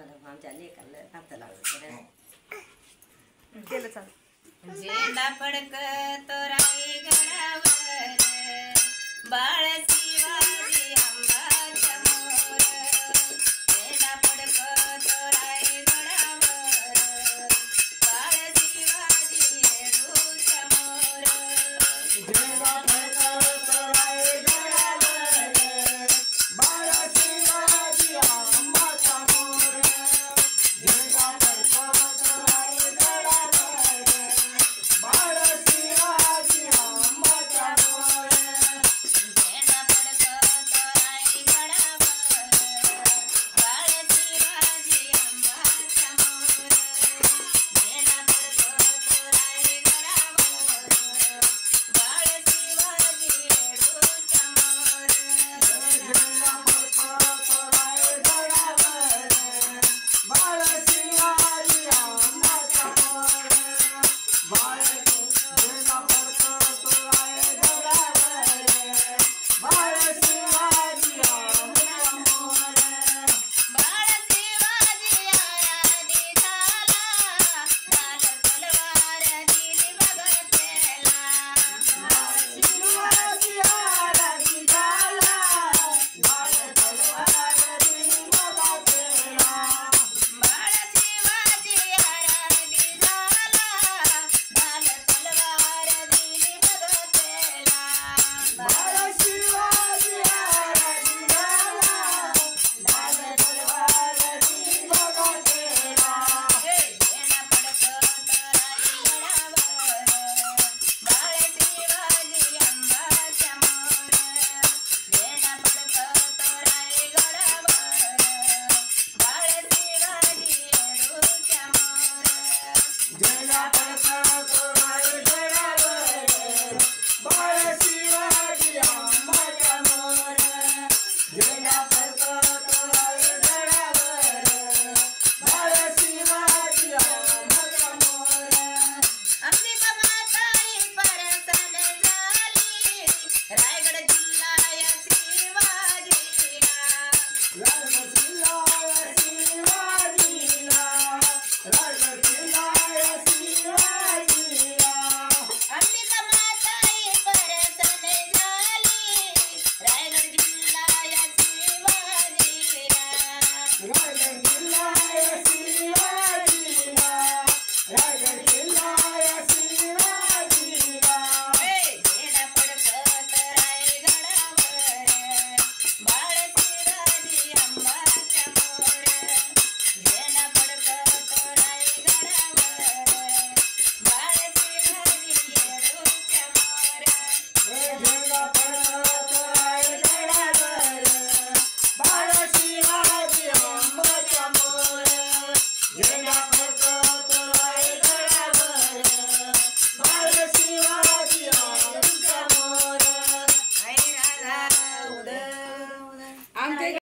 आमच्या लेकाला हात लावलं केलं चालू झेंडा फडक तोराई गडावर बाळ शिवाजी अंबाच्या मोर झेंडा फडक तोराई गडावर बाळ शिवाजी येडूच्या मोर झेंडा फडक तोराई गडावर बाळ शिवाजी अंबाच्या मोर झेंडा फडक तोराई गडावर बाळ शिवाजी अंबाच्या मोर झेंडा फडक तोराई गडावर बाळ शिवाजी अंबाच्या मोर झेंडा फडक तोराई गडावर बाळ शिवाजी येडूच्या मोर झेंडा फडक तोराई गडावर बाळ शिवाजी अंबाच्या मोर बाळ झेंडा फडक तोराई गडावर बाळ शिवाजी अंबाच्या मोर बाळ शिवाजी आराधी झाला लाल तलवार दिली बघतेला शिवाजी आराधी झाला बाळ तलवार दिली बघतेला बाळ शिवाजी आराधी झाला लाल तलवार दिली बघतेला बाळ शिवाजी आराधी झाला बाळ तलवार दिली बघतेला झेंडा फडक तोराई गडावर बाळ शिवाजी अंबाच्या मोर झेंडा फडक तोराई गडावर बाळ शिवाजी येडूच्या मोर झेंडा फडक तोराई गडावर बाळ शिवाजी अंबाच्या मोर झेंडा फडक तोराई गडावर बाळ शिवाजी अंबाच्या मोर अंबिका माताई परसन झाली रायगड जिल्हा या शिवाजीला रायगड जिल्हा शिवाजीला रायगड जिल्हा शिवाजीला अंबिका माताई परसन झाली रायगड जिल्हा या शिवाजीला रायगड